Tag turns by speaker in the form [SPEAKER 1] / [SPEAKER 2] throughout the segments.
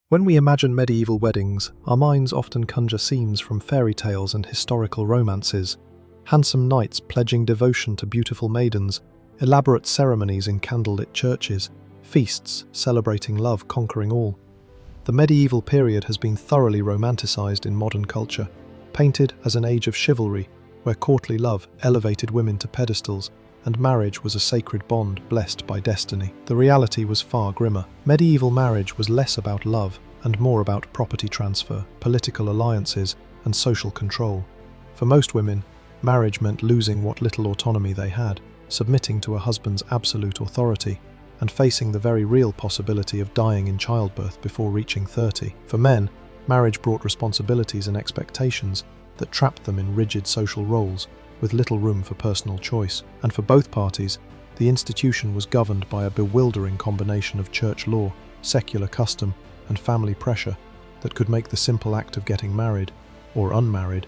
[SPEAKER 1] When we imagine medieval weddings, our minds often conjure scenes from fairy tales and historical romances. Handsome knights pledging devotion to beautiful maidens, elaborate ceremonies in candlelit churches, feasts celebrating love conquering all. The medieval period has been thoroughly romanticized in modern culture, painted as an age of chivalry, where courtly love elevated women to pedestals and marriage was a sacred bond blessed by destiny. The reality was far grimmer. Medieval marriage was less about love and more about property transfer, political alliances, and social control. For most women, marriage meant losing what little autonomy they had, submitting to a husband's absolute authority, and facing the very real possibility of dying in childbirth before reaching 30. For men, marriage brought responsibilities and expectations that trapped them in rigid social roles, with little room for personal choice. And for both parties, the institution was governed by a bewildering combination of church law, secular custom, and family pressure that could make the simple act of getting married, or unmarried,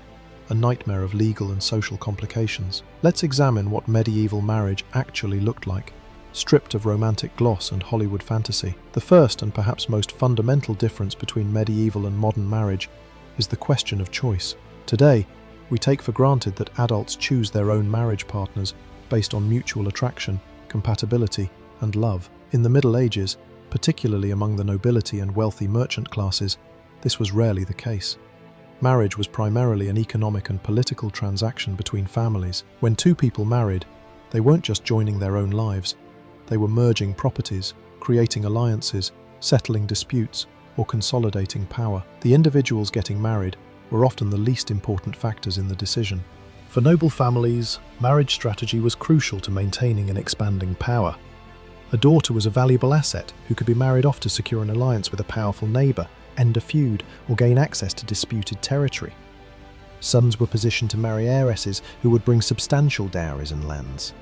[SPEAKER 1] a nightmare of legal and social complications. Let's examine what medieval marriage actually looked like, stripped of romantic gloss and Hollywood fantasy. The first and perhaps most fundamental difference between medieval and modern marriage is the question of choice. Today, we take for granted that adults choose their own marriage partners based on mutual attraction, compatibility, and love. In the Middle Ages, particularly among the nobility and wealthy merchant classes, this was rarely the case. Marriage was primarily an economic and political transaction between families. When two people married, they weren't just joining their own lives, they were merging properties, creating alliances, settling disputes, or consolidating power. The individuals getting married were often the least important factors in the decision. For noble families, marriage strategy was crucial to maintaining and expanding power. A daughter was a valuable asset who could be married off to secure an alliance with a powerful neighbour, end a feud, or gain access to disputed territory. Sons were positioned to marry heiresses who would bring substantial dowries and lands.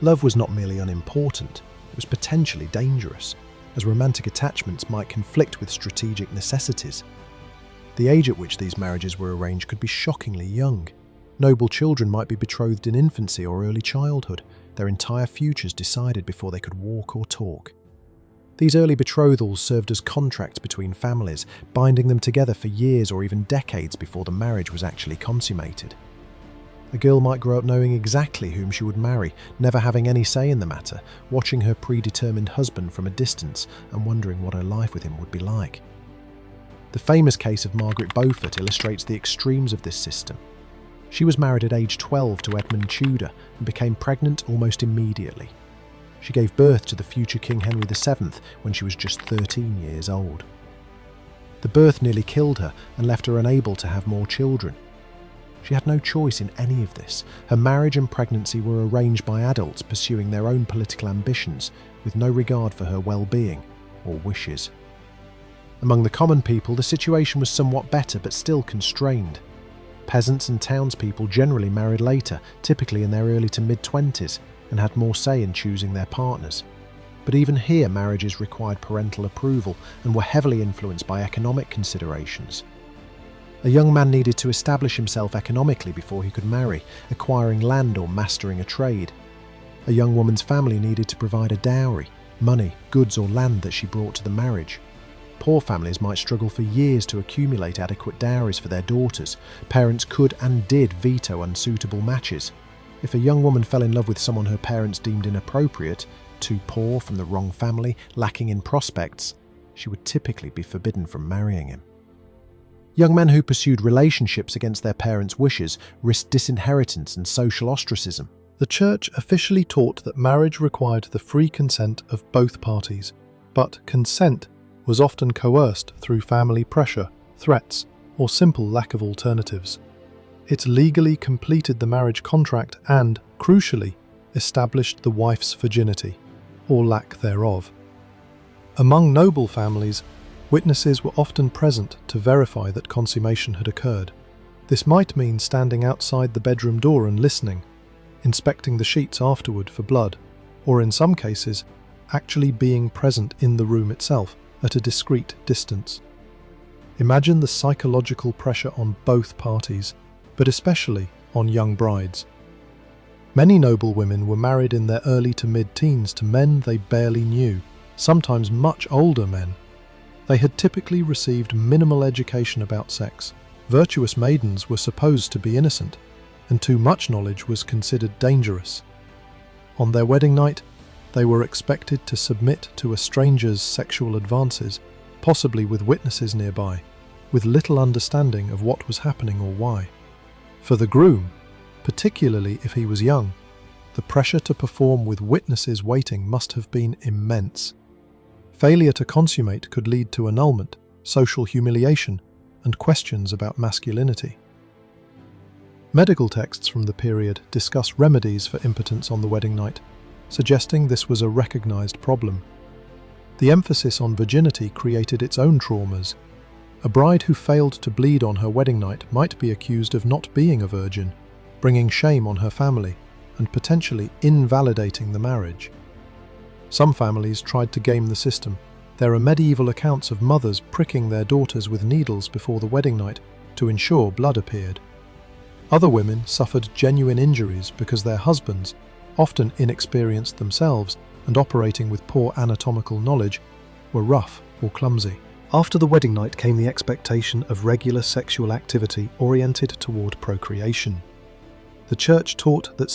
[SPEAKER 1] Love was not merely unimportant, it was potentially dangerous, as romantic attachments might conflict with strategic necessities. The age at which these marriages were arranged could be shockingly young. Noble children might be betrothed in infancy or early childhood, their entire futures decided before they could walk or talk. These early betrothals served as contracts between families, binding them together for years or even decades before the marriage was actually consummated. A girl might grow up knowing exactly whom she would marry, never having any say in the matter, watching her predetermined husband from a distance and wondering what her life with him would be like. The famous case of Margaret Beaufort illustrates the extremes of this system. She was married at age 12 to Edmund Tudor and became pregnant almost immediately. She gave birth to the future King Henry VII when she was just 13 years old. The birth nearly killed her and left her unable to have more children. She had no choice in any of this. Her marriage and pregnancy were arranged by adults pursuing their own political ambitions with no regard for her well-being or wishes. Among the common people, the situation was somewhat better but still constrained. Peasants and townspeople generally married later, typically in their early to mid-20s, and had more say in choosing their partners. But even here, marriages required parental approval and were heavily influenced by economic considerations. A young man needed to establish himself economically before he could marry, acquiring land or mastering a trade. A young woman's family needed to provide a dowry, money, goods or land that she brought to the marriage. Poor families might struggle for years to accumulate adequate dowries for their daughters. Parents could and did veto unsuitable matches. If a young woman fell in love with someone her parents deemed inappropriate, too poor, from the wrong family, lacking in prospects, she would typically be forbidden from marrying him. Young men who pursued relationships against their parents' wishes risked disinheritance and social ostracism. The Church officially taught that marriage required the free consent of both parties, but consent was often coerced through family pressure, threats, or simple lack of alternatives. It legally completed the marriage contract and, crucially, established the wife's virginity, or lack thereof. Among noble families, witnesses were often present to verify that consummation had occurred. This might mean standing outside the bedroom door and listening, inspecting the sheets afterward for blood, or in some cases, actually being present in the room itself at a discreet distance. Imagine the psychological pressure on both parties, but especially on young brides. Many noble women were married in their early to mid-teens to men they barely knew, sometimes much older men. They had typically received minimal education about sex. Virtuous maidens were supposed to be innocent, and too much knowledge was considered dangerous. On their wedding night, they were expected to submit to a stranger's sexual advances, possibly with witnesses nearby, with little understanding of what was happening or why. For the groom, particularly if he was young, the pressure to perform with witnesses waiting must have been immense. Failure to consummate could lead to annulment, social humiliation, and questions about masculinity. Medical texts from the period discuss remedies for impotence on the wedding night, suggesting this was a recognized problem. The emphasis on virginity created its own traumas. A bride who failed to bleed on her wedding night might be accused of not being a virgin, bringing shame on her family and potentially invalidating the marriage. Some families tried to game the system. There are medieval accounts of mothers pricking their daughters with needles before the wedding night to ensure blood appeared. Other women suffered genuine injuries because their husbands, often inexperienced themselves and operating with poor anatomical knowledge, were rough or clumsy. After the wedding night came the expectation of regular sexual activity oriented toward procreation. The church taught that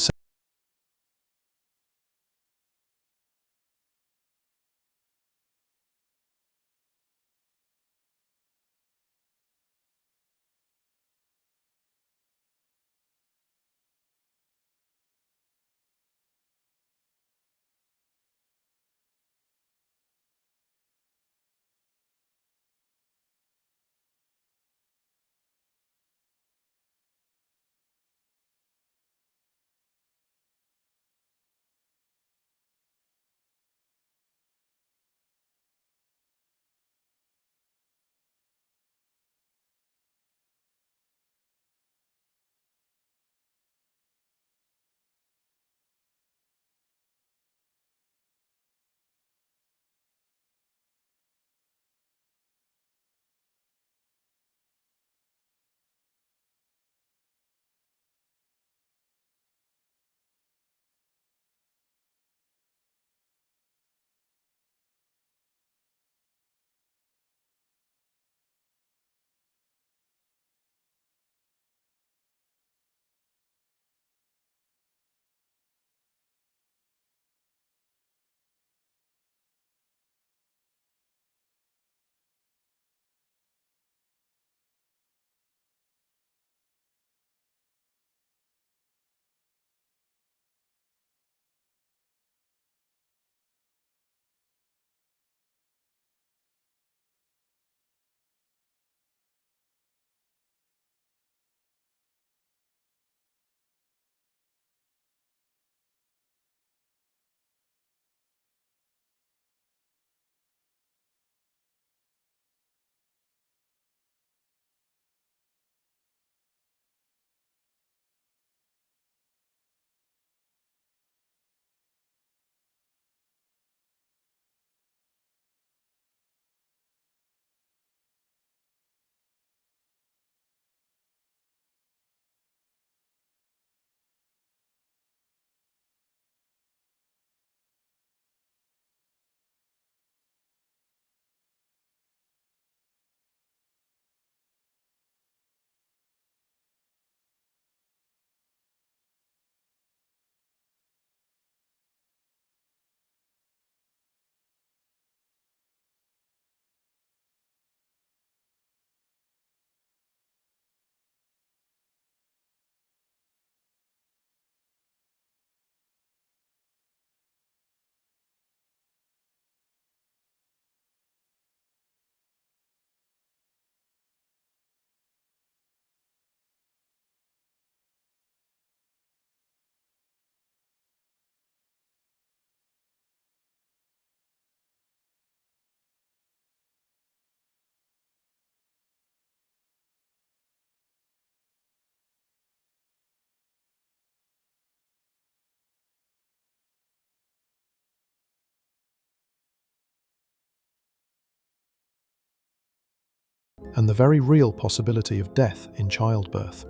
[SPEAKER 1] and the very real possibility of death in childbirth.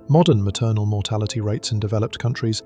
[SPEAKER 1] Modern maternal mortality rates in developed countries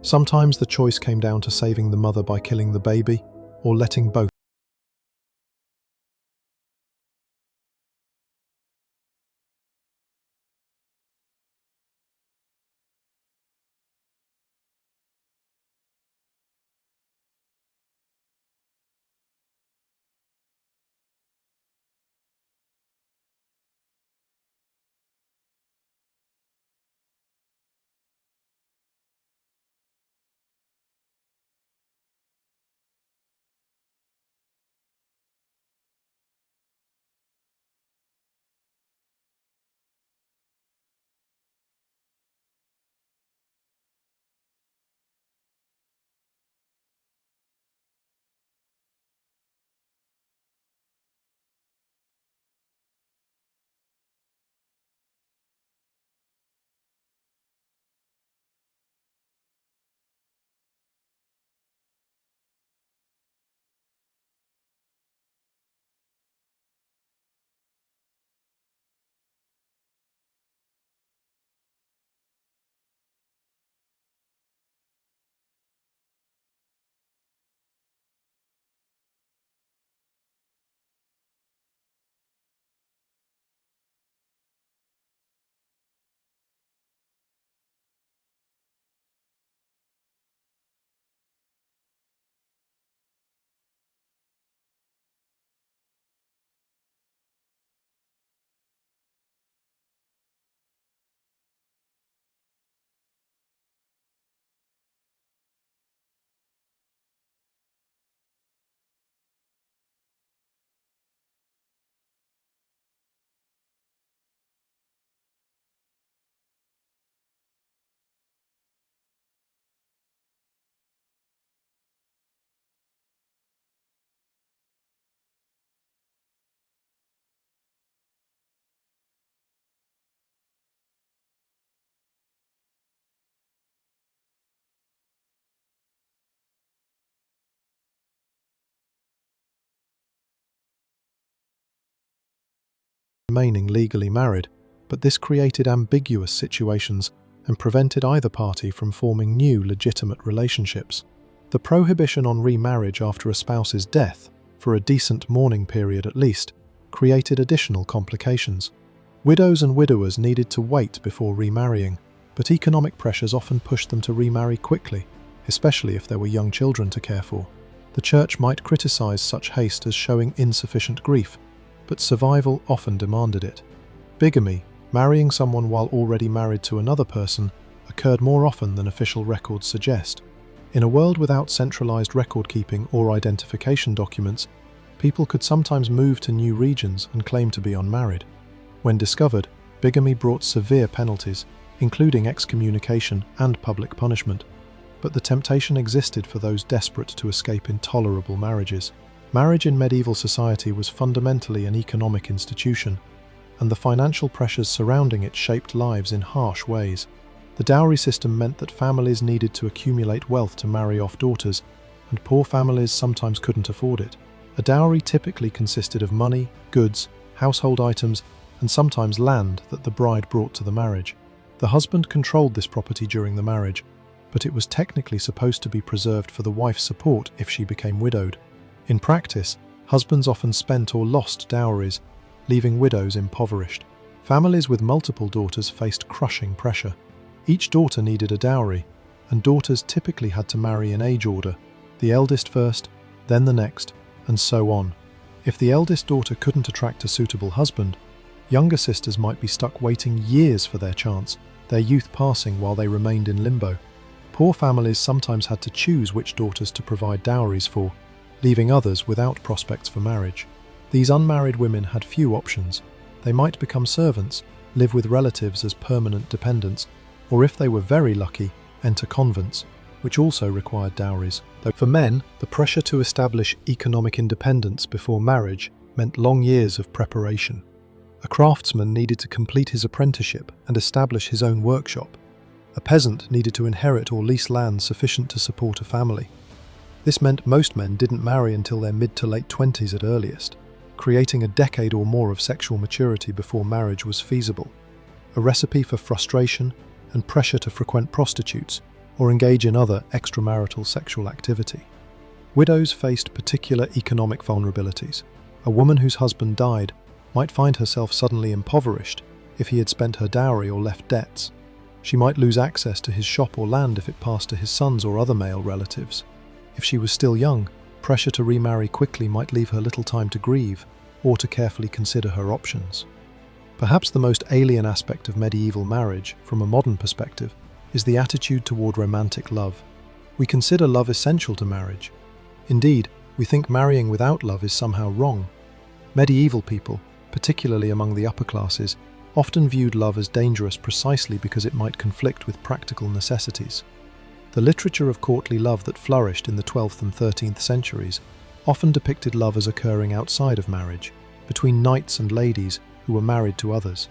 [SPEAKER 1] Sometimes the choice came down to saving the mother by killing the baby, or letting both remaining legally married, but this created ambiguous situations and prevented either party from forming new legitimate relationships. The prohibition on remarriage after a spouse's death, for a decent mourning period at least, created additional complications. Widows and widowers needed to wait before remarrying, but economic pressures often pushed them to remarry quickly, especially if there were young children to care for. The church might criticize such haste as showing insufficient grief, but survival often demanded it. Bigamy, marrying someone while already married to another person, occurred more often than official records suggest. In a world without centralized record-keeping or identification documents, people could sometimes move to new regions and claim to be unmarried. When discovered, bigamy brought severe penalties, including excommunication and public punishment. But the temptation existed for those desperate to escape intolerable marriages. Marriage in medieval society was fundamentally an economic institution, and the financial pressures surrounding it shaped lives in harsh ways. The dowry system meant that families needed to accumulate wealth to marry off daughters, and poor families sometimes couldn't afford it. A dowry typically consisted of money, goods, household items, and sometimes land that the bride brought to the marriage. The husband controlled this property during the marriage, but it was technically supposed to be preserved for the wife's support if she became widowed. In practice, husbands often spent or lost dowries, leaving widows impoverished. Families with multiple daughters faced crushing pressure. Each daughter needed a dowry, and daughters typically had to marry in age order, the eldest first, then the next, and so on. If the eldest daughter couldn't attract a suitable husband, younger sisters might be stuck waiting years for their chance, their youth passing while they remained in limbo. Poor families sometimes had to choose which daughters to provide dowries for, leaving others without prospects for marriage. These unmarried women had few options. They might become servants, live with relatives as permanent dependents, or if they were very lucky, enter convents, which also required dowries. Though for men, the pressure to establish economic independence before marriage meant long years of preparation. A craftsman needed to complete his apprenticeship and establish his own workshop. A peasant needed to inherit or lease land sufficient to support a family. This meant most men didn't marry until their mid to late 20s at earliest, creating a decade or more of sexual maturity before marriage was feasible. A recipe for frustration and pressure to frequent prostitutes, or engage in other extramarital sexual activity. Widows faced particular economic vulnerabilities. A woman whose husband died might find herself suddenly impoverished if he had spent her dowry or left debts. She might lose access to his shop or land if it passed to his sons or other male relatives. If she was still young, pressure to remarry quickly might leave her little time to grieve or to carefully consider her options. Perhaps the most alien aspect of medieval marriage, from a modern perspective, is the attitude toward romantic love. We consider love essential to marriage. Indeed, we think marrying without love is somehow wrong. Medieval people, particularly among the upper classes, often viewed love as dangerous precisely because it might conflict with practical necessities. The literature of courtly love that flourished in the 12th and 13th centuries often depicted love as occurring outside of marriage, between knights and ladies who were married to others.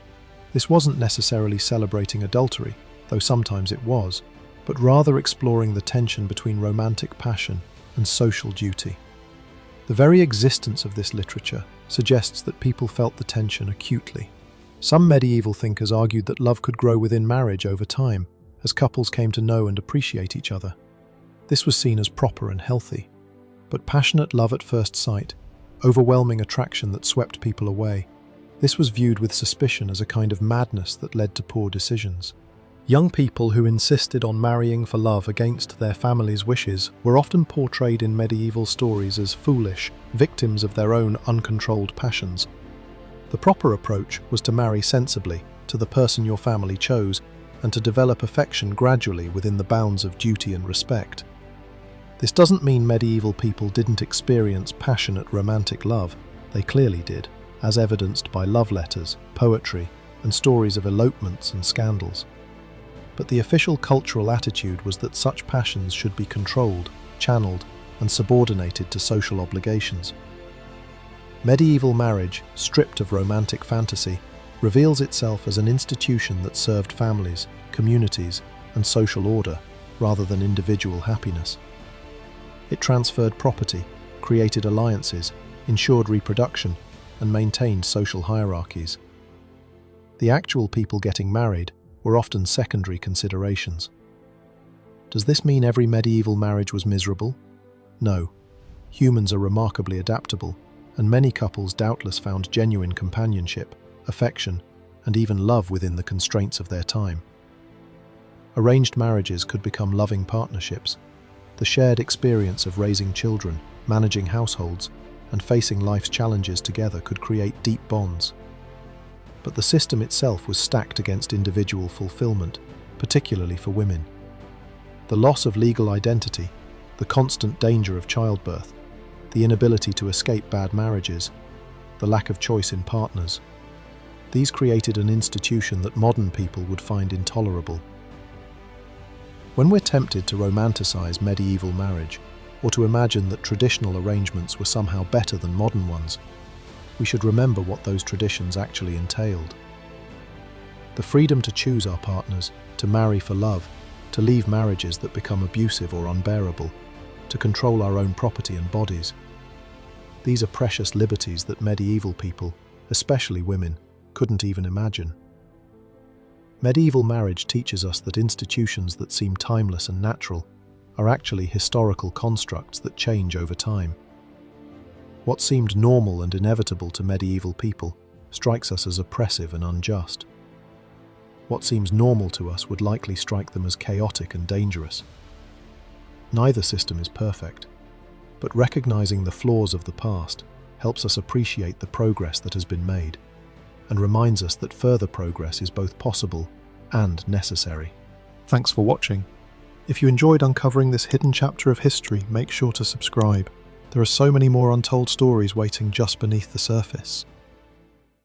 [SPEAKER 1] This wasn't necessarily celebrating adultery, though sometimes it was, but rather exploring the tension between romantic passion and social duty. The very existence of this literature suggests that people felt the tension acutely. Some medieval thinkers argued that love could grow within marriage over time, as couples came to know and appreciate each other. This was seen as proper and healthy. But passionate love at first sight, overwhelming attraction that swept people away, this was viewed with suspicion as a kind of madness that led to poor decisions. Young people who insisted on marrying for love against their family's wishes were often portrayed in medieval stories as foolish, victims of their own uncontrolled passions. The proper approach was to marry sensibly to the person your family chose and to develop affection gradually within the bounds of duty and respect. This doesn't mean medieval people didn't experience passionate romantic love. They clearly did, as evidenced by love letters, poetry, and stories of elopements and scandals. But the official cultural attitude was that such passions should be controlled, channeled, and subordinated to social obligations. Medieval marriage, stripped of romantic fantasy, reveals itself as an institution that served families, communities, and social order, rather than individual happiness. It transferred property, created alliances, ensured reproduction, and maintained social hierarchies. The actual people getting married were often secondary considerations. Does this mean every medieval marriage was miserable? No. Humans are remarkably adaptable, and many couples doubtless found genuine companionship, affection, and even love within the constraints of their time. Arranged marriages could become loving partnerships. The shared experience of raising children, managing households, and facing life's challenges together could create deep bonds. But the system itself was stacked against individual fulfillment, particularly for women. The loss of legal identity, the constant danger of childbirth, the inability to escape bad marriages, the lack of choice in partners. These created an institution that modern people would find intolerable. When we're tempted to romanticize medieval marriage, or to imagine that traditional arrangements were somehow better than modern ones, we should remember what those traditions actually entailed. The freedom to choose our partners, to marry for love, to leave marriages that become abusive or unbearable, to control our own property and bodies. These are precious liberties that medieval people, especially women, couldn't even imagine. Medieval marriage teaches us that institutions that seem timeless and natural are actually historical constructs that change over time. What seemed normal and inevitable to medieval people strikes us as oppressive and unjust. What seems normal to us would likely strike them as chaotic and dangerous. Neither system is perfect, but recognizing the flaws of the past helps us appreciate the progress that has been made, and reminds us that further progress is both possible and necessary. Thanks for watching. If you enjoyed uncovering this hidden chapter of history, make sure to subscribe. There are so many more untold stories waiting just beneath the surface.